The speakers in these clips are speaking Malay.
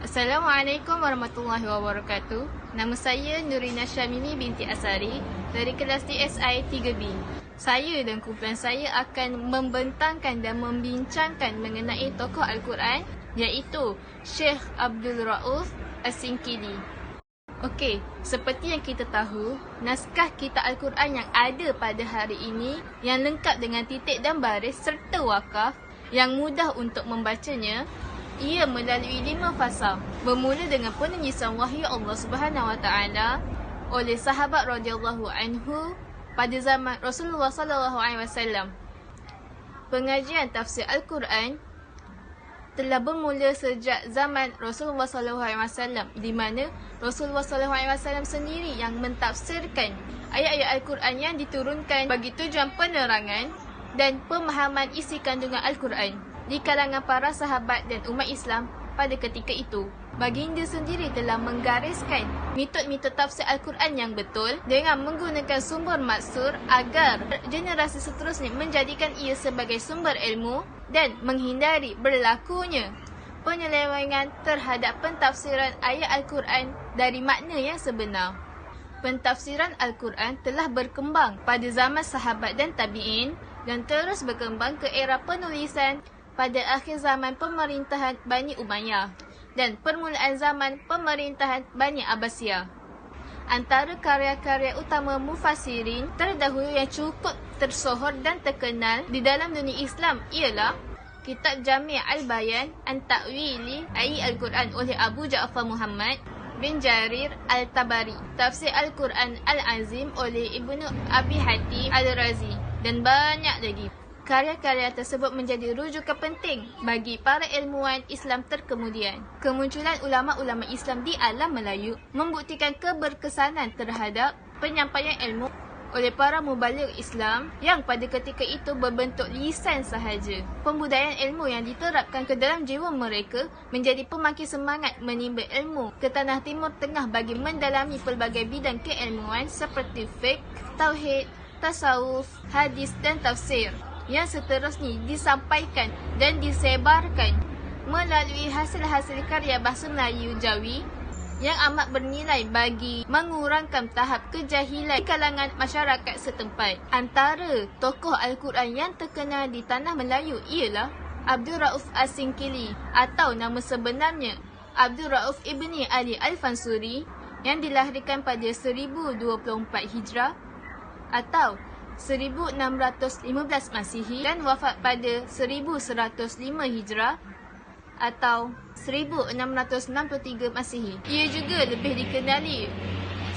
Assalamualaikum warahmatullahi wabarakatuh. Nama saya Nurina Syamimi binti Asari dari kelas DSI 3B. Saya dan kumpulan saya akan membentangkan dan membincangkan mengenai tokoh Al-Quran iaitu Syekh Abdul Rauf As-Sinkili. Okey, seperti yang kita tahu, naskah kitab Al-Quran yang ada pada hari ini yang lengkap dengan titik dan baris serta wakaf yang mudah untuk membacanya, ia melalui 5 fasa, bermula dengan penulisan wahyu Allah Subhanahu Wa Taala oleh sahabat radhiyallahu anhu pada zaman Rasulullah sallallahu alaihi wasallam. Pengajian tafsir Al-Quran telah bermula sejak zaman Rasulullah sallallahu alaihi wasallam, di mana Rasulullah sallallahu alaihi wasallam sendiri yang mentafsirkan ayat-ayat Al-Quran yang diturunkan bagi tujuan penerangan dan pemahaman isi kandungan Al-Quran di kalangan para sahabat dan umat Islam pada ketika itu. Baginda sendiri telah menggariskan metod-metod tafsir Al-Quran yang betul dengan menggunakan sumber maksur agar generasi seterusnya menjadikan ia sebagai sumber ilmu dan menghindari berlakunya penyelewengan terhadap pentafsiran ayat Al-Quran dari makna yang sebenar. Pentafsiran Al-Quran telah berkembang pada zaman sahabat dan tabi'in dan terus berkembang ke era penulisan pada akhir zaman pemerintahan Bani Umayyah dan permulaan zaman pemerintahan Bani Abbasiyah. Antara karya-karya utama mufassirin terdahulu yang cukup tersohor dan terkenal di dalam dunia Islam ialah Kitab Jami' Al-Bayan an Ta'wili Ayat Al-Quran oleh Abu Ja'far Muhammad bin Jarir Al-Tabari, Tafsir Al-Quran Al-Azim oleh Ibnu Abi Hatim Al-Razi dan banyak lagi. Karya-karya tersebut menjadi rujukan penting bagi para ilmuwan Islam terkemudian. Kemunculan ulama-ulama Islam di alam Melayu membuktikan keberkesanan terhadap penyampaian ilmu oleh para mubaligh Islam yang pada ketika itu berbentuk lisan sahaja. Pembudayaan ilmu yang diterapkan ke dalam jiwa mereka menjadi pemakin semangat menimba ilmu ke tanah Timur Tengah bagi mendalami pelbagai bidang keilmuan seperti fiqh, tauhid, tasawuf, hadis dan tafsir, yang seterusnya disampaikan dan disebarkan melalui hasil-hasil karya bahasa Melayu Jawi yang amat bernilai bagi mengurangkan tahap kejahilan di kalangan masyarakat setempat. Antara tokoh Al-Quran yang terkenal di tanah Melayu ialah Abdul Rauf As-Sinkili atau nama sebenarnya Abdul Rauf Ibni Ali Al-Fansuri yang dilahirkan pada 1024 Hijrah atau 1615 Masihi dan wafat pada 1105 Hijrah atau 1663 Masihi. Ia juga lebih dikenali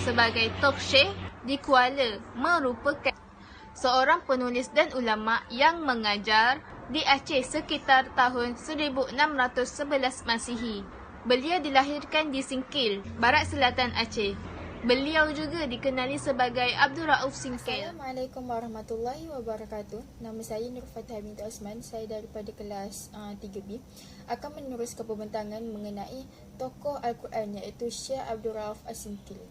sebagai Tok Syekh di Kuala, merupakan seorang penulis dan ulama yang mengajar di Aceh sekitar tahun 1611 Masihi. Beliau dilahirkan di Singkil, barat selatan Aceh. Beliau juga dikenali sebagai Abdul Rauf Sinkil. Assalamualaikum warahmatullahi wabarakatuh. Nama saya Nur Fatihah binti Osman. Saya daripada kelas 3B akan meneruskan pembentangan mengenai tokoh Al-Quran iaitu Syekh Abdul Rauf As-Sinkil.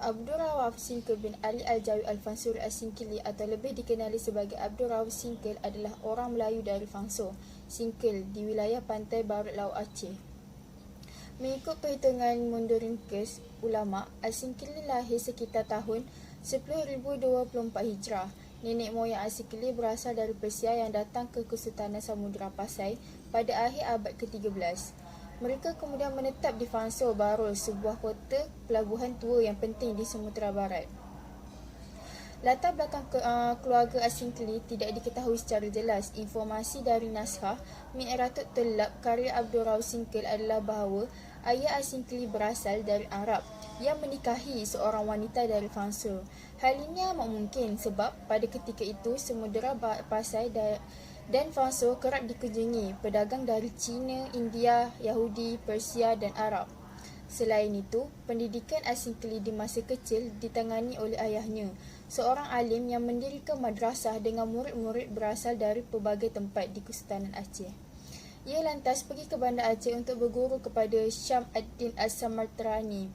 Abdul Rauf Sinkil bin Ali Al-Jawi Al-Fansuri As-Sinkili atau lebih dikenali sebagai Abdul Rauf Sinkil adalah orang Melayu dari Fangso, Sinkil di wilayah pantai barat laut Aceh. Mengikut perhitungan mundur ringkas ulama, Al-Sinkili lahir sekitar tahun 1024 Hijrah. Nenek moyang Al-Sinkili berasal dari Persia yang datang ke Kesultanan Samudra Pasai pada akhir abad ke-13. Mereka kemudian menetap di Fangso Barul, sebuah kota pelabuhan tua yang penting di Sumatera Barat. Latar belakang keluarga As-Sinkili tidak diketahui secara jelas. Informasi dari naskah Mi'ratut Tullab karya Abdul Rauf Sinkil adalah bahawa ayah As-Sinkili berasal dari Arab yang menikahi seorang wanita dari Fangso. Hal ini amat mungkin sebab pada ketika itu Samudera Pasai dan Fangso kerap dikunjungi pedagang dari China, India, Yahudi, Persia dan Arab. Selain itu, pendidikan As-Sinkili di masa kecil ditangani oleh ayahnya, seorang alim yang mendirikan madrasah dengan murid-murid berasal dari pelbagai tempat di Kesultanan Aceh. Ia lantas pergi ke Bandar Aceh untuk berguru kepada Syam ad-Din As-Samartrani.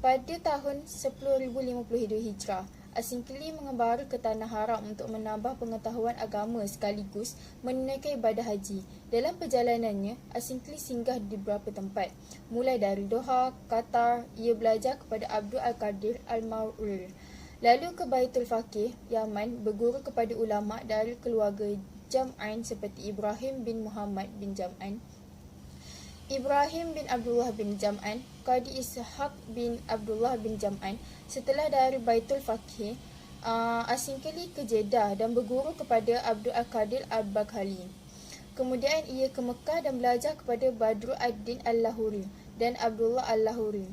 Pada tahun 1052 Hijrah, Asingkeli mengembara ke Tanah Haram untuk menambah pengetahuan agama sekaligus menunaikan ibadah haji. Dalam perjalanannya, Asingkeli singgah di beberapa tempat. Mulai dari Doha, Qatar, ia belajar kepada Abdul Al-Qadir Al-Ma'rur. Lalu ke Baitul Faqih, Yaman, berguru kepada ulama dari keluarga Jam'an seperti Ibrahim bin Muhammad bin Jam'an, Ibrahim bin Abdullah bin Jam'an, Qadi Ishaq bin Abdullah bin Jam'an. Setelah dari Baitul Faqih, Asingkeli ke Jeddah dan berguru kepada Abdul Al-Qadir Al-Baghali. Kemudian ia ke Mekah dan belajar kepada Badru ad-Din Al-Lahuri dan Abdullah Al-Lahuri.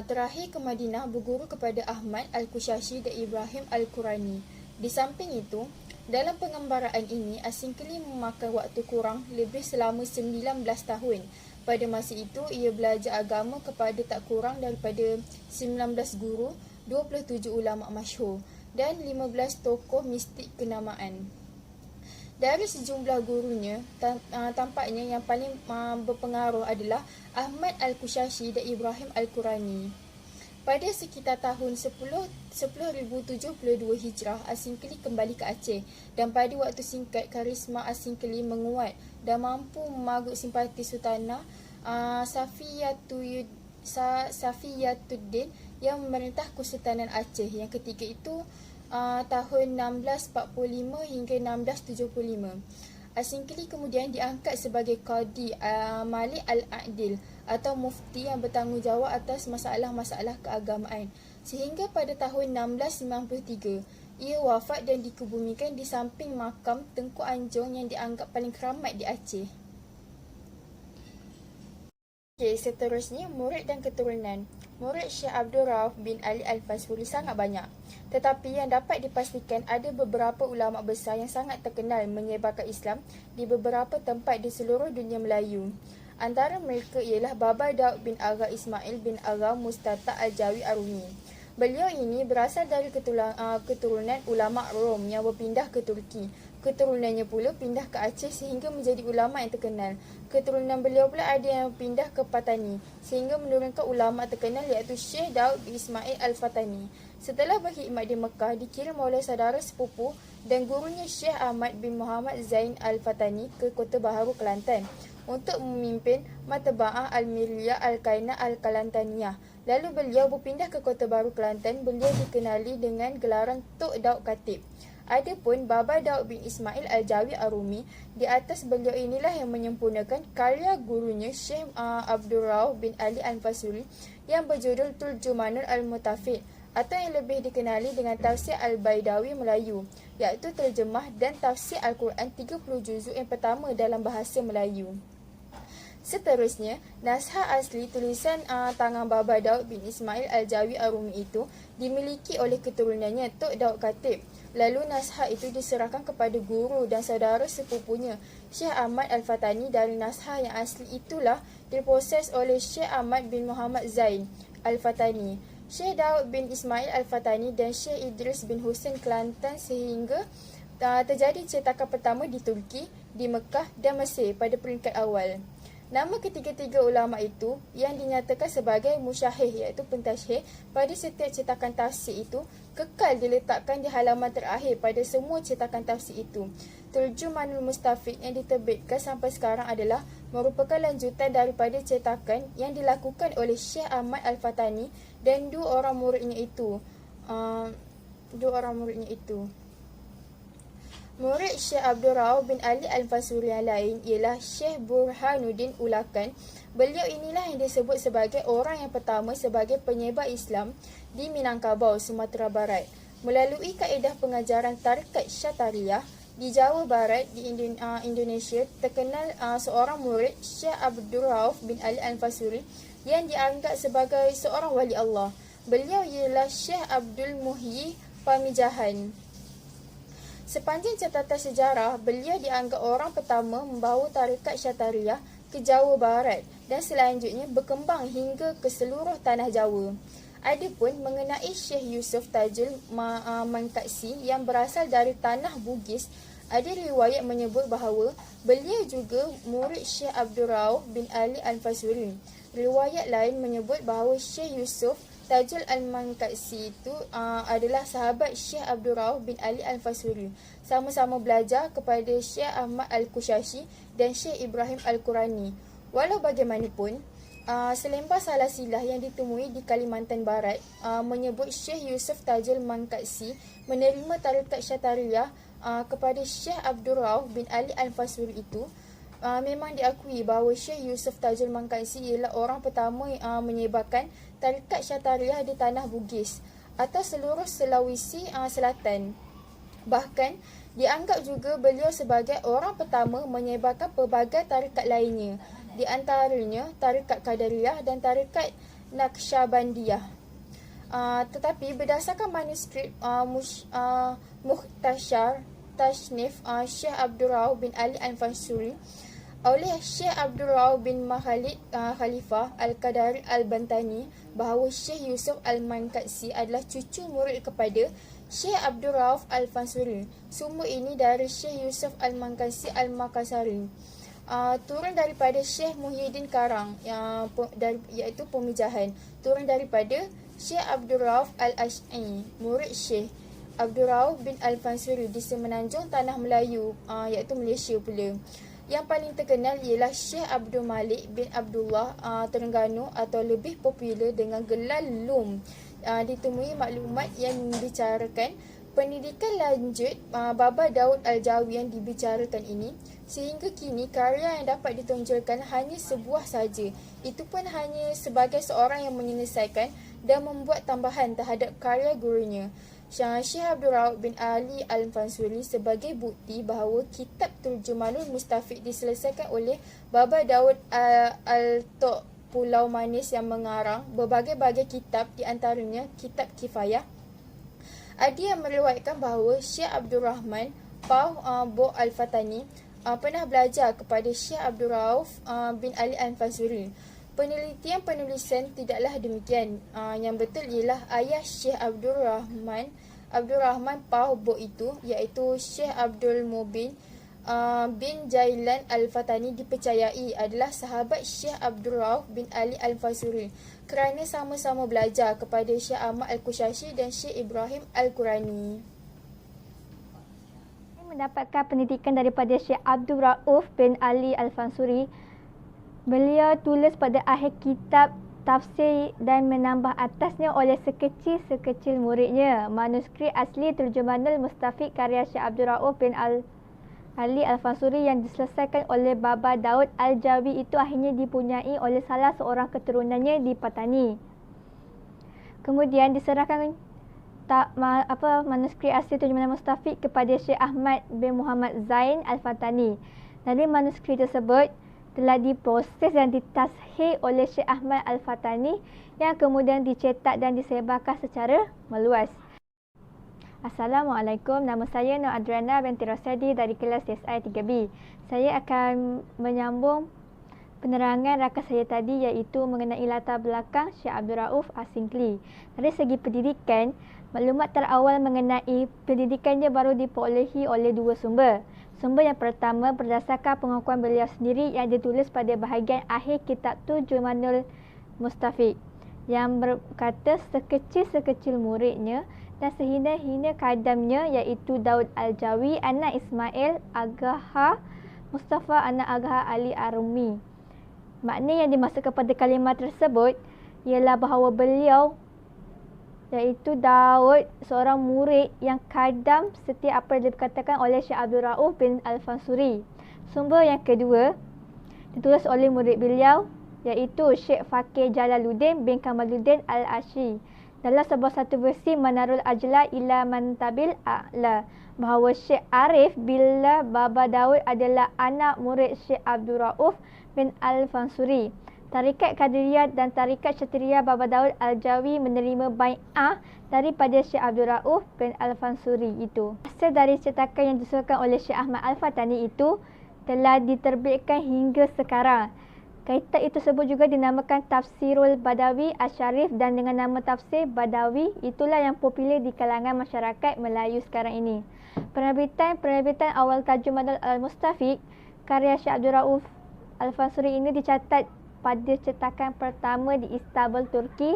Terakhir ke Madinah, berguru kepada Ahmad Al-Kushashi dan Ibrahim Al-Qurani. Di samping itu, dalam pengembaraan ini, Asingkeli memakan waktu kurang lebih selama 19 tahun. Pada masa itu, ia belajar agama kepada tak kurang daripada 19 guru, 27 ulama masyhur dan 15 tokoh mistik kenamaan. Dari sejumlah gurunya, tampaknya yang paling berpengaruh adalah Ahmad Al-Kushashi dan Ibrahim Al-Qurani. Pada sekitar tahun 10,072 Hijrah, Asingkeli kembali ke Aceh dan pada waktu singkat, karisma Asingkeli menguat dan mampu memarut simpati Sultanah Safiyatuddin yang memerintah Kesultanan Aceh yang ketika itu tahun 1645 hingga 1675. Asingkeli kemudian diangkat sebagai Qadi Malik Al-Adil atau mufti yang bertanggungjawab atas masalah-masalah keagamaan. Sehingga pada tahun 1693, ia wafat dan dikebumikan di samping makam Tengku Anjung yang dianggap paling keramat di Aceh. Seterusnya, murid dan keturunan. Murid Syekh Abdul Rauf bin Ali Al-Fasuri sangat banyak. Tetapi yang dapat dipastikan ada beberapa ulama besar yang sangat terkenal menyebarkan Islam di beberapa tempat di seluruh dunia Melayu. Antara mereka ialah Baba Daud bin Agha Ismail bin Agha Mustata Al-Jawi Arumi. Beliau ini berasal dari keturunan ulama Rom yang berpindah ke Turki. Keturunannya pula pindah ke Aceh sehingga menjadi ulama yang terkenal. Keturunan beliau pula ada yang pindah ke Patani sehingga menurunkan ulama terkenal iaitu Syekh Daud bin Ismail Al-Fatani. Setelah berkhidmat di Mekah, dikirim oleh saudara sepupu dan gurunya Syekh Ahmad bin Muhammad Zain Al-Fatani ke Kota Baharu, Kelantan untuk memimpin Matba'ah Al-Miriyah Al-Kainah Al-Kelantaniyah. Lalu beliau berpindah ke Kota Baru, Kelantan. Beliau dikenali dengan gelaran Tok Daud Khatib. Adapun Baba Daud bin Ismail Al-Jawi Arumi, di atas beliau inilah yang menyempurnakan karya gurunya Syekh Abdul Rauf bin Ali Al-Fasuri yang berjudul Turjumanul Al-Mutafid atau yang lebih dikenali dengan Tafsir Al-Baidawi Melayu, iaitu terjemah dan tafsir Al-Quran 30 juzuk yang pertama dalam bahasa Melayu. Seterusnya, naskah asli tulisan tangan Baba Daud bin Ismail Al-Jawi Arumi itu dimiliki oleh keturunannya Tok Daud Khatib. Lalu naskah itu diserahkan kepada guru dan saudara sepupunya Syekh Ahmad Al-Fatani. Dari naskah yang asli itulah diproses oleh Syekh Ahmad bin Muhammad Zain Al-Fatani, Syekh Daud bin Ismail Al-Fatani dan Syekh Idris bin Husain Kelantan sehingga terjadi cetakan pertama di Turki, di Mekah dan Mesir pada peringkat awal. Nama ketiga-tiga ulama itu yang dinyatakan sebagai musyahih iaitu pentasyih pada setiap cetakan tafsir itu kekal diletakkan di halaman terakhir pada semua cetakan tafsir itu. Turjumanul Mustafid yang diterbitkan sampai sekarang adalah merupakan lanjutan daripada cetakan yang dilakukan oleh Syekh Ahmad Al-Fatani dan dua orang muridnya itu. Murid Syekh Abdul Rauf bin Ali Al-Fasuri yang lain ialah Syekh Burhanuddin Ulakan. Beliau inilah yang disebut sebagai orang yang pertama sebagai penyebar Islam di Minangkabau, Sumatera Barat. Melalui kaedah pengajaran Tarekat Syatariyah di Jawa Barat di Indonesia, terkenal seorang murid Syekh Abdul Rauf bin Ali Al-Fasuri yang dianggap sebagai seorang wali Allah. Beliau ialah Syekh Abdul Muhyi Pamijahan. Sepanjang catatan sejarah, beliau dianggap orang pertama membawa tarekat Syatariyah ke Jawa Barat dan selanjutnya berkembang hingga ke seluruh tanah Jawa. Adapun mengenai Syekh Yusuf Tajul Mankaksi yang berasal dari tanah Bugis, ada riwayat menyebut bahawa beliau juga murid Syekh Abdul Rauf bin Ali Al-Fasuri. Riwayat lain menyebut bahawa Syekh Yusuf Tajul Al-Manqasi itu adalah sahabat Syekh Abdul Rauf bin Ali Al-Fasuri. Sama-sama belajar kepada Syekh Ahmad Al-Kushashi dan Syekh Ibrahim Al-Qurani. Walau bagaimanapun, selembar salasilah yang ditemui di Kalimantan Barat menyebut Syekh Yusuf Tajul Manqasi menerima tarikat Syatariyah kepada Syekh Abdul Rauf bin Ali Al-Fasuri itu. Memang diakui bahawa Syekh Yusuf Tajul Manqasi ialah orang pertama menyebarkan tarikat Syatariyah di tanah Bugis atau seluruh Sulawesi Selatan. Bahkan dianggap juga beliau sebagai orang pertama menyebarkan pelbagai tarikat lainnya, di antaranya tarikat Qadariyah dan tarikat Naqsyabandiyah. Tetapi berdasarkan manuskrip Mukhtasar Tasnif Syekh Abdul Rauf bin Ali Al-Fasuri oleh Syekh Abdul Rauf bin Khalid Khalifah Al-Qadari Al-Bantani bahawa Syekh Yusuf Al-Manqasi adalah cucu murid kepada Syekh Abdul Rauf Al-Fasuri. Semua ini dari Syekh Yusuf Al-Manqasi Al-Makassari. Turun daripada Syekh Muhyiddin Karang iaitu Pemijahan. Turun daripada Syekh Abdul Rauf Al-Ash'i, murid Syekh Abdul Rauf bin Al-Fasuri di Semenanjung Tanah Melayu iaitu Malaysia pula. Yang paling terkenal ialah Syekh Abdul Malik bin Abdullah Terengganu atau lebih popular dengan gelar LUM. Ditemui maklumat yang membicarakan pendidikan lanjut Baba Daud Al-Jawi yang dibicarakan ini. Sehingga kini karya yang dapat ditonjolkan hanya sebuah saja. Itu pun hanya sebagai seorang yang menyelesaikan dan membuat tambahan terhadap karya gurunya, Syekh Abdul Rauf bin Ali Al-Fasuri, sebagai bukti bahawa kitab Turjumanul Mustafid diselesaikan oleh Baba Daud Al-Tok Pulau Manis yang mengarang berbagai-bagai kitab, di antaranya kitab Kifayah. Ada yang meriwayatkan bahawa Syekh Abdul Rahman Pau Bo Al-Fatani pernah belajar kepada Syekh Abdul Rauf bin Ali Al-Fasuri. Penelitian penulisan tidaklah demikian. Yang betul ialah ayah Syekh Abdul Rahman Pau Bo itu, iaitu Syekh Abdul Mubin bin Jailan Al-Fatani, dipercayai adalah sahabat Syekh Abdul Rauf bin Ali Al-Fasuri kerana sama-sama belajar kepada Syekh Ahmad Al-Kushashi dan Syekh Ibrahim Al-Qurani. Mendapatkan pendidikan daripada Syekh Abdul Rauf bin Ali Al-Fasuri. Beliau tulis pada akhir kitab tafsir dan menambah atasnya oleh sekecil-sekecil muridnya. Manuskrip asli Turjumanul Mustafid karya Syekh Abdul Rauf bin Ali Al-Fasuri yang diselesaikan oleh Baba Daud Al-Jawi itu akhirnya dipunyai oleh salah seorang keturunannya di Patani. Kemudian diserahkan manuskrip asli Turjumanul Mustafid kepada Syekh Ahmad bin Muhammad Zain Al-Fatani. Dari manuskrip tersebut telah diproses dan ditashih oleh Syekh Ahmad Al-Fatani yang kemudian dicetak dan disebarkan secara meluas. Assalamualaikum, nama saya Nur Adriana binti Rosadi dari kelas SI 3B. Saya akan menyambung penerangan rakan saya tadi, iaitu mengenai latar belakang Syekh Abdul Rauf Asingkli. Dari segi pendidikan, maklumat terawal mengenai pendidikannya baru diperolehi oleh dua sumber. Sumber yang pertama berdasarkan pengakuan beliau sendiri yang ditulis pada bahagian akhir kitab Turjumanul Mustafid, yang berkata sekecil-sekecil muridnya dan sehina-hina kadamnya, iaitu Daud Al-Jawi, anak Ismail Agha Mustafa, anak Agha Ali Arumi. Makna yang dimaksud kepada kalimah tersebut ialah bahawa beliau, iaitu Daud, seorang murid yang kadam setiap apa yang dikatakan oleh Syekh Abdul Rauf bin Al-Fasuri. Sumber yang kedua ditulis oleh murid beliau, iaitu Syekh Fakir Jalaluddin bin Kamaluddin Al-Ashi dalam sebuah satu versi Manarul Ajla ila Mantabil A'la, bahawa Syekh Arif Billah Baba Daud adalah anak murid Syekh Abdul Rauf bin Al-Fasuri. Tarikat Qadiriyah dan Tarikat Syatiriyah Baba Daud Al-Jawi menerima bai'ah daripada Syekh Abdul Rauf bin Al-Fasuri itu. Hasil dari cetakan yang disusun oleh Syekh Ahmad Al-Fatani itu telah diterbitkan hingga sekarang. Kitab itu tersebut juga dinamakan Tafsirul Badawi Asy-Syarif, dan dengan nama tafsir Badawi itulah yang popular di kalangan masyarakat Melayu sekarang ini. Penerbitan awal Tarjumanul Al-Mustafid karya Syekh Abdul Rauf Al-Fasuri ini dicatat pada cetakan pertama di Istanbul, Turki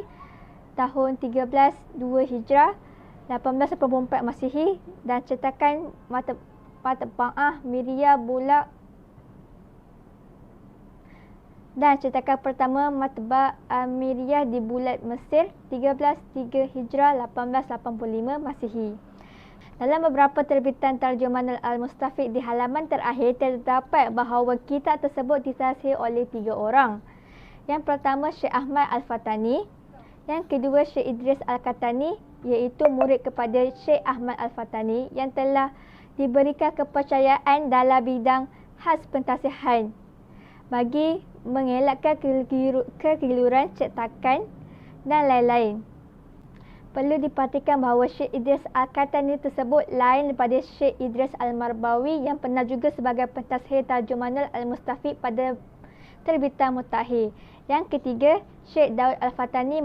tahun 1302 Hijrah, 1884 Masihi dan cetakan Matba'ah Miria Bulak dan cetakan pertama Matba'ah Miriyah di Bulat Mesir 1303 Hijrah 1885 Masihi. Dalam beberapa terbitan Tarjumanul Al-Mustafid di halaman terakhir terdapat bahawa kitab tersebut ditasihih oleh 3 orang. Yang pertama Syekh Ahmad Al-Fatani, yang kedua Syekh Idris Al-Katani iaitu murid kepada Syekh Ahmad Al-Fatani yang telah diberikan kepercayaan dalam bidang khas pentasihan bagi mengelakkan kekeliruan cetakan dan lain-lain. Perlu diperhatikan bahawa Syekh Idris Al-Katani tersebut lain daripada Syekh Idris Al-Marbawi yang pernah juga sebagai pentashir Tarjumanul Al-Mustafid pada terbitan Mutakhir. Yang ketiga, Syekh Daud Al-Fatani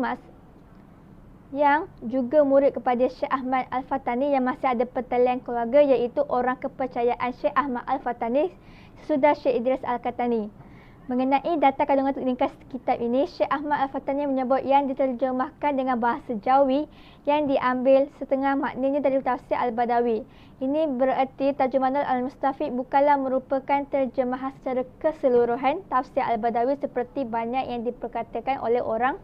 yang juga murid kepada Syekh Ahmad Al-Fatani yang masih ada pertalian keluarga iaitu orang kepercayaan Syekh Ahmad Al-Fatani sesudah Syekh Idris Al-Katani. Mengenai data kandungan ringkas kitab ini, Syekh Ahmad Al-Fatani menyebut yang diterjemahkan dengan bahasa Jawi yang diambil setengah maknanya dari tafsir Al-Badawi. Ini bererti Tarjumanul Al-Mustafid bukanlah merupakan terjemahan secara keseluruhan tafsir Al-Badawi seperti banyak yang diperkatakan oleh orang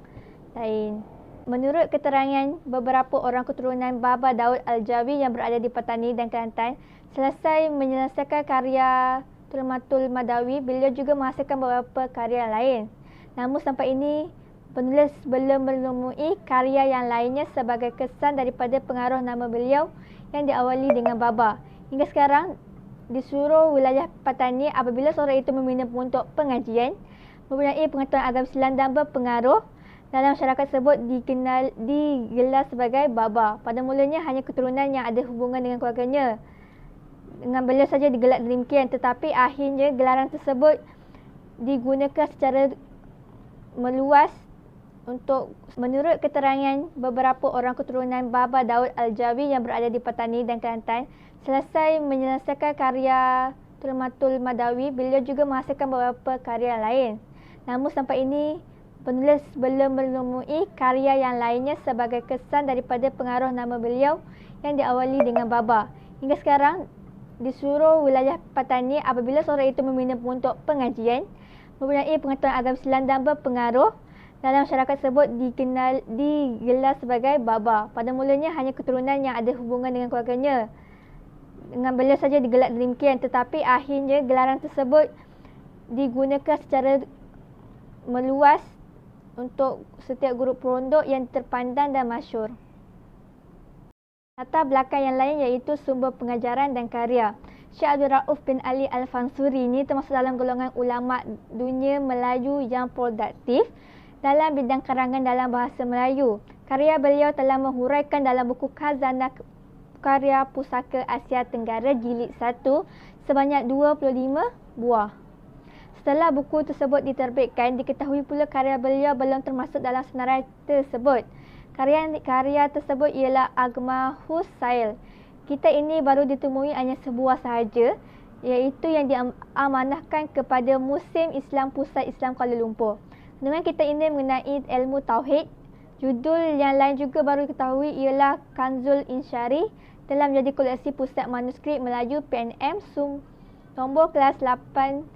lain. Menurut keterangan beberapa orang keturunan Baba Daud Al-Jawi yang berada di Patani dan Kelantan, selesai menyelesaikan karya Tulmatul Madawi, beliau juga menghasilkan beberapa karya lain. Namun sampai ini, penulis belum menemui karya yang lainnya sebagai kesan daripada pengaruh nama beliau yang diawali dengan Baba. Hingga sekarang, di seluruh wilayah Patani, apabila seorang itu meminta untuk pengajian, mempunyai pengetahuan agama Islam dan berpengaruh dalam masyarakat tersebut digelar sebagai Baba. Pada mulanya hanya keturunan yang ada hubungan dengan keluarganya dengan beliau saja digelar demikian, tetapi akhirnya gelaran tersebut digunakan secara meluas untuk menurut keterangan beberapa orang keturunan Baba Daud Al-Jawi yang berada di Patani dan Kelantan, selesai menyelesaikan karya Tulmatul Madawi, beliau juga menghasilkan beberapa karya lain. Namun sampai ini, penulis belum menemui karya yang lainnya sebagai kesan daripada pengaruh nama beliau yang diawali dengan Baba. Hingga sekarang, di seluruh wilayah Patani, apabila seorang itu meminta untuk pengajian, mempunyai pengetahuan agama Islam dan berpengaruh dalam masyarakat tersebut digelar sebagai Baba. Pada mulanya hanya keturunan yang ada hubungan dengan keluarganya dengan beliau saja digelar demikian, tetapi akhirnya gelaran tersebut digunakan secara meluas untuk setiap grup pondok yang terpandang dan masyhur. Latar belakang yang lain iaitu sumber pengajaran dan karya. Syekh Abdul Rauf bin Ali Al-Fansuri ini termasuk dalam golongan ulama dunia Melayu yang produktif dalam bidang karangan dalam bahasa Melayu. Karya beliau telah menghuraikan dalam buku Khazanah Karya Pusaka Asia Tenggara Jilid 1 sebanyak 25 buah. Setelah buku tersebut diterbitkan, diketahui pula karya beliau belum termasuk dalam senarai tersebut. Karya tersebut ialah Agma Husail. Kitab ini baru ditemui hanya sebuah sahaja, iaitu yang diamanahkan kepada Museum Islam Pusat Islam Kuala Lumpur. Dengan kitab ini mengenai ilmu Tauhid. Judul yang lain juga baru diketahui ialah Kanzul Insyari, telah menjadi koleksi Pusat Manuskrip Melayu PNM nombor kelas 8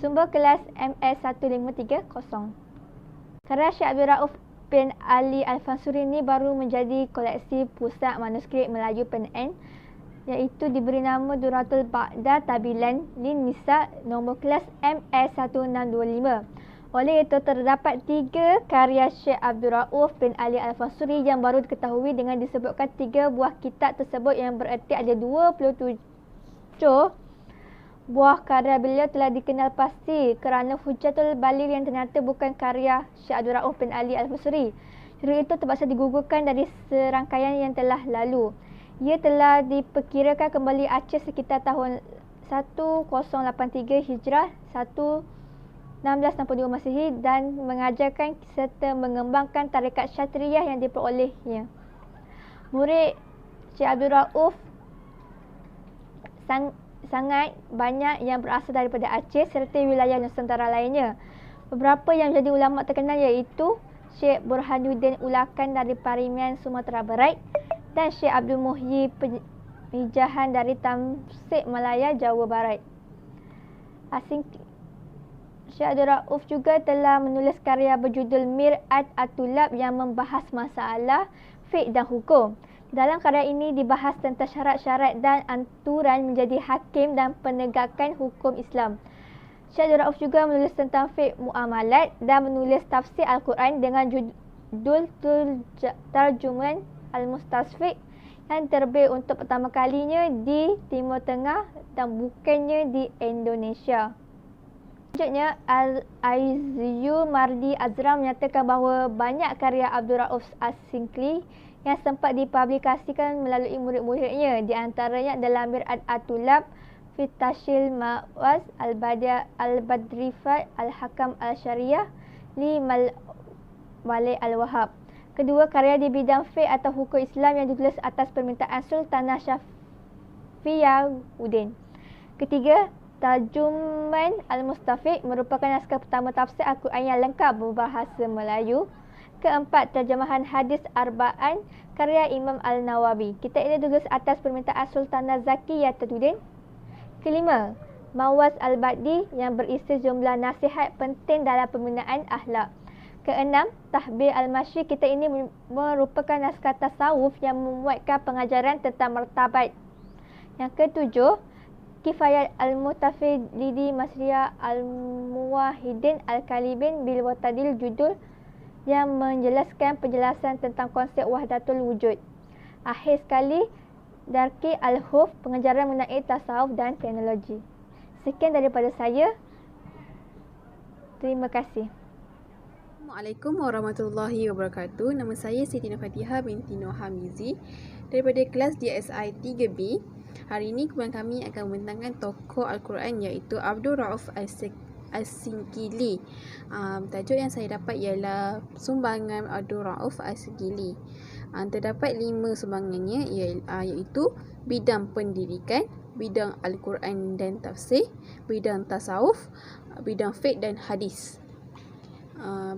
sumber kelas MS1530. Karya Syekh Abdul Rauf bin Ali Al-Fansuri ini baru menjadi koleksi Pusat Manuskrip Melayu PNN, iaitu diberi nama Duratul Ba'da Tabilan Lin Nisa nombor kelas MS1625. Oleh itu, terdapat 3 karya Syekh Abdul Rauf bin Ali Al-Fansuri yang baru diketahui dengan disebutkan 3 buah kitab tersebut, yang bererti ada 27 buah karya beliau telah dikenal pasti kerana Hujjatul Baligh yang ternyata bukan karya Syekh Abdul Rauf bin Ali Al-Fansuri. Judul itu terpaksa digugurkan dari serangkaian yang telah lalu. Ia telah diperkirakan kembali Aceh sekitar tahun 1083 Hijrah, 1662 Masihi dan mengajarkan serta mengembangkan tarekat Syatriyah yang diperolehnya. Murid Syekh Abdul Rauf sangat banyak yang berasal daripada Aceh serta wilayah Nusantara lainnya. Beberapa yang menjadi ulama terkenal iaitu Syekh Burhanuddin Ulakan dari Parimian, Sumatera Barat dan Syekh Abdul Muhyi Pemijahan dari Tasik Malaya, Jawa Barat. Syekh Abdul Rauf juga telah menulis karya berjudul Mir'at At-Tulab yang membahas masalah fiqh dan hukum. Dalam karya ini dibahas tentang syarat-syarat dan aturan menjadi hakim dan penegakan hukum Islam. Syekh Abdul Rauf juga menulis tentang fiqh muamalat dan menulis tafsir Al-Quran dengan judul Tarjuman Al-Mustasfiq yang terbit untuk pertama kalinya di Timur Tengah dan bukannya di Indonesia. Selanjutnya, Al-Aizyu Mardi Azram menyatakan bahawa banyak karya Abdul Rauf As-Sinkli yang sempat dipublikasikan melalui murid-muridnya, di antaranya dalam Mir'at At-Tulab, Fitashil Ma'waz, Al-Badrifat, Al-Hakam Al-Syariah, Li Wali Al-Wahab. Kedua, karya di bidang fiqh atau hukum Islam yang ditulis atas permintaan Sultanah Syafiyauddin. Ketiga, Tarjuman Al-Mustafiq merupakan naskah pertama tafsir Al-Quran yang lengkap berbahasa Melayu. Keempat, terjemahan hadis Arba'an karya Imam Al-Nawawi. Kitab ini ditulis atas permintaan Sultanah Zakiyatuddin. Kelima, Mawaz Al-Badi yang berisi jumlah nasihat penting dalam pembinaan akhlak. Keenam, Tahbir Al-Masyi. Kitab ini merupakan naskah tasawuf yang memuatkan pengajaran tentang martabat. Yang ketujuh, Kifayat Al-Mutafididi Masriya Al-Muwahidin Al-Kalibin Bil Watadil, judul yang menjelaskan penjelasan tentang konsep wahdatul wujud. Akhir sekali, Darki Al-Huf, pengajaran mengenai tasawuf dan teknologi. Sekian daripada saya. Terima kasih. Assalamualaikum warahmatullahi wabarakatuh. Nama saya Siti Nurfatihah binti Nur Hamizi daripada kelas DSI 3B. Hari ini kumpulan kami akan membentangkan tokoh Al-Quran iaitu Abdul Rauf As-Sinkli. Tajuk yang saya dapat ialah Sumbangan Abdul Rauf As-Sinkli. Terdapat 5 sumbangannya iaitu bidang pendidikan, bidang Al-Quran dan tafsir, bidang tasawuf, bidang fiqh dan hadis.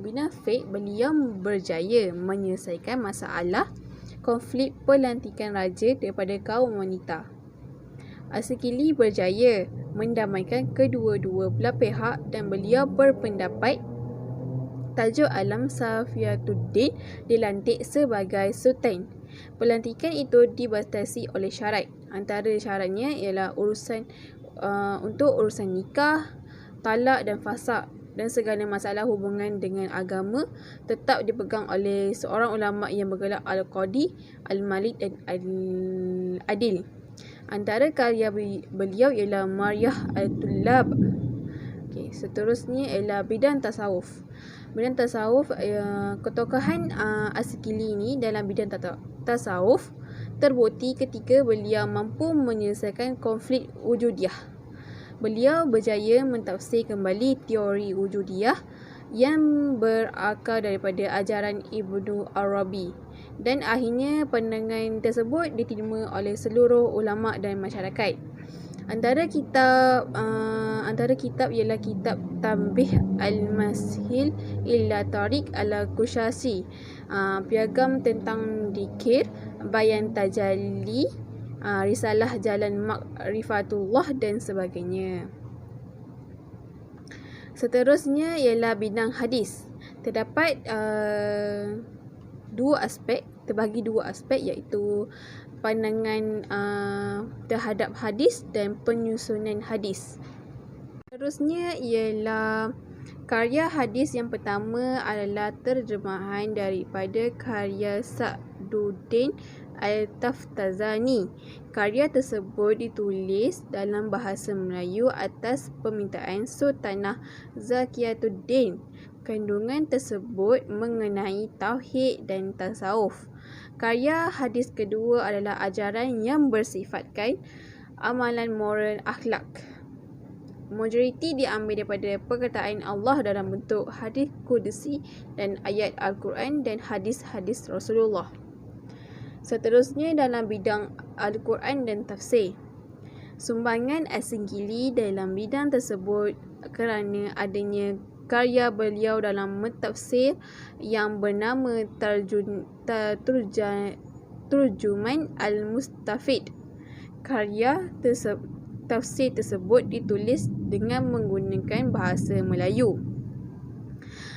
Bidang fiqh, beliau berjaya menyelesaikan masalah konflik pelantikan raja daripada kaum wanita. As-Sinkli berjaya mendamaikan kedua-dua belah pihak dan beliau berpendapat tajuk Alam Safiyatuddin dilantik sebagai sultan. Pelantikan itu dibatasi oleh syarat. Antara syaratnya ialah untuk urusan nikah, talak dan fasakh dan segala masalah hubungan dengan agama tetap dipegang oleh seorang ulama yang bergelar Al-Qadi, Al-Malik dan Al-Adil. Antara karya beliau ialah Maryah At-Tulab. Seterusnya ialah bidang tasawuf. Bidang tasawuf, ketokohan As-Sinkli ini dalam bidang tasawuf terbukti ketika beliau mampu menyelesaikan konflik wujudiyah. Beliau berjaya mentafsir kembali teori wujudiyah yang berakar daripada ajaran Ibnu Arabi, dan akhirnya pandangan tersebut diterima oleh seluruh ulama dan masyarakat. Antara kitab ialah kitab Tanbih Al-Mashil ila Tariq Al-Qushasi, piagam tentang dikir, bayan tajalli, risalah jalan makrifatullah dan sebagainya. Seterusnya ialah bidang hadis. Terdapat terbagi dua aspek iaitu pandangan terhadap hadis dan penyusunan hadis. Seterusnya ialah karya hadis. Yang pertama adalah terjemahan daripada karya Sa'duddin Al-Taftazani. Karya tersebut ditulis dalam bahasa Melayu atas permintaan Sultanah Zakiyatuddin. Kandungan tersebut mengenai tauhid dan tasawuf. Karya hadis kedua adalah ajaran yang bersifatkan amalan moral akhlak. Majoriti diambil daripada perkataan Allah dalam bentuk hadis Qudsi dan ayat Al-Quran dan hadis-hadis Rasulullah. Seterusnya dalam bidang Al-Quran dan tafsir. Sumbangan As-Sinkli dalam bidang tersebut kerana adanya karya beliau dalam mentafsir yang bernama Turjuman Al-Mustafid. Karya tafsir tersebut ditulis dengan menggunakan bahasa Melayu.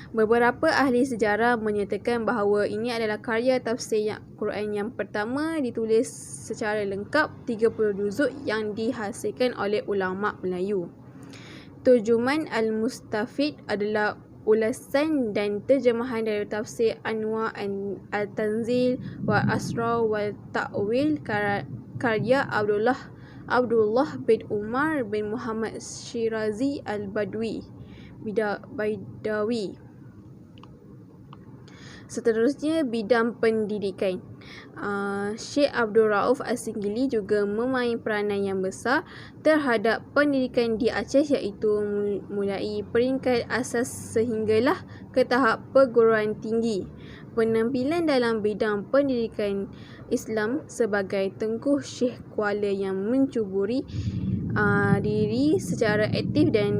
Beberapa ahli sejarah menyatakan bahawa ini adalah karya tafsir Quran yang pertama ditulis secara lengkap 30 juzuk yang dihasilkan oleh ulama Melayu. Turjuman Al-Mustafid adalah ulasan dan terjemahan dari tafsir Anwar Al-Tanzil wa Asrar wa Ta'wil karya Abdullah bin Umar bin Muhammad Shirazi Al-Baidawi. Seterusnya, bidang pendidikan. Syekh Abdul Rauf As-Singhili juga memain peranan yang besar terhadap pendidikan di Aceh, iaitu mulai peringkat asas sehinggalah ke tahap perguruan tinggi. Penampilan dalam bidang pendidikan Islam sebagai Tengku Syekh Kuala yang mencuburi diri secara aktif dan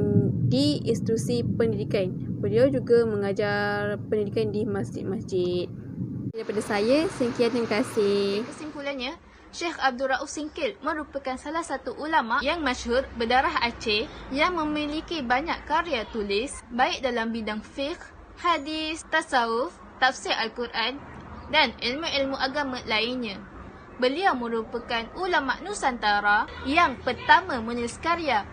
di institusi pendidikan. Beliau juga mengajar pendidikan di masjid-masjid. Daripada saya, sekian, terima kasih. Kesimpulannya, Syekh Abdul Rauf Singkil merupakan salah satu ulama yang masyhur berdarah Aceh yang memiliki banyak karya tulis baik dalam bidang fiqh, hadis, tasawuf, tafsir Al-Quran dan ilmu-ilmu agama lainnya. Beliau merupakan ulama Nusantara yang pertama menulis karya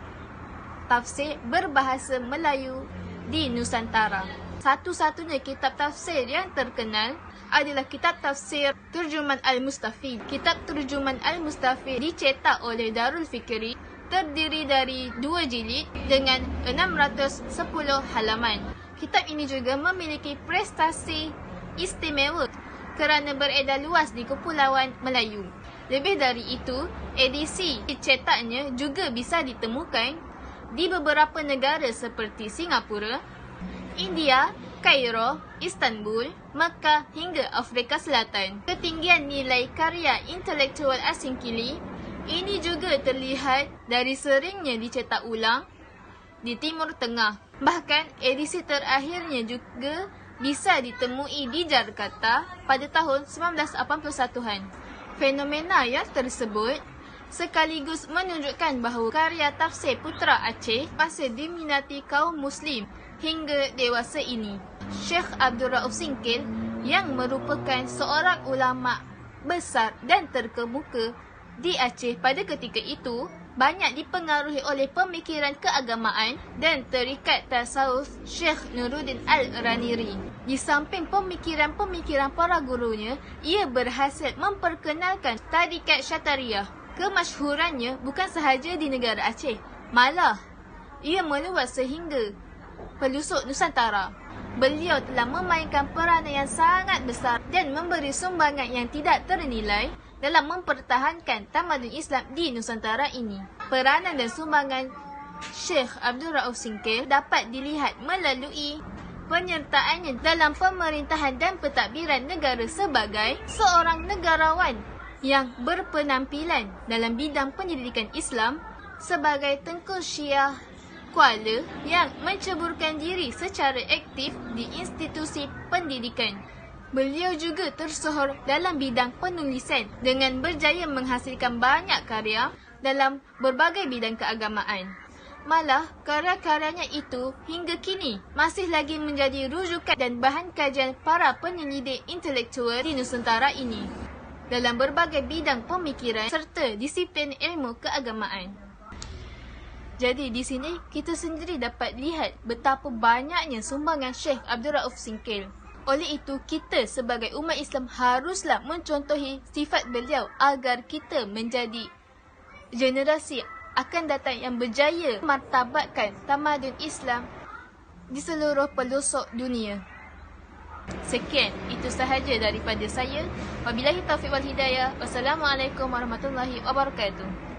tafsir berbahasa Melayu di Nusantara. Satu-satunya kitab tafsir yang terkenal adalah kitab tafsir Turjuman Al-Mustafid. Kitab Turjuman Al-Mustafid dicetak oleh Darul Fikri, terdiri dari 2 jilid dengan 610 halaman. Kitab ini juga memiliki prestasi istimewa kerana beredar luas di Kepulauan Melayu. Lebih dari itu, edisi cetaknya juga bisa ditemukan di beberapa negara seperti Singapura, India, Kairo, Istanbul, Makkah hingga Afrika Selatan. Ketinggian nilai karya intelektual As-Singhili ini juga terlihat dari seringnya dicetak ulang di Timur Tengah. Bahkan edisi terakhirnya juga bisa ditemui di Jakarta pada tahun 1981-an. Fenomena yang tersebut sekaligus menunjukkan bahawa karya tafsir Putra Aceh masih diminati kaum Muslim hingga dewasa ini. Syekh Abdul Rauf Singkil yang merupakan seorang ulama besar dan terkemuka di Aceh pada ketika itu banyak dipengaruhi oleh pemikiran keagamaan dan tarikat tasawuf Syekh Nuruddin Al-Raniri. Di samping pemikiran-pemikiran para gurunya, ia berhasil memperkenalkan tarikat Syatariah. Kemasyhurannya bukan sahaja di negara Aceh, malah ia meluas sehingga pelosok Nusantara. Beliau telah memainkan peranan yang sangat besar dan memberi sumbangan yang tidak ternilai dalam mempertahankan tamadun Islam di Nusantara ini. Peranan dan sumbangan Syekh Abdul Rauf Singkil dapat dilihat melalui penyertaannya dalam pemerintahan dan pentadbiran negara sebagai seorang negarawan yang berpenampilan dalam bidang pendidikan Islam, sebagai Tengku Syekh Kuala yang menceburkan diri secara aktif di institusi pendidikan. Beliau juga tersohor dalam bidang penulisan dengan berjaya menghasilkan banyak karya dalam berbagai bidang keagamaan. Malah, karya-karyanya itu hingga kini masih lagi menjadi rujukan dan bahan kajian para penyelidik intelektual di Nusantara ini dalam berbagai bidang pemikiran serta disiplin ilmu keagamaan. Jadi di sini kita sendiri dapat lihat betapa banyaknya sumbangan Syekh Abdul Rauf Singkil. Oleh itu, kita sebagai umat Islam haruslah mencontohi sifat beliau agar kita menjadi generasi akan datang yang berjaya martabatkan tamadun Islam di seluruh pelosok dunia. Sekian, itu sahaja daripada saya. Wabillahi taufiq wal hidayah. Wassalamualaikum warahmatullahi wabarakatuh.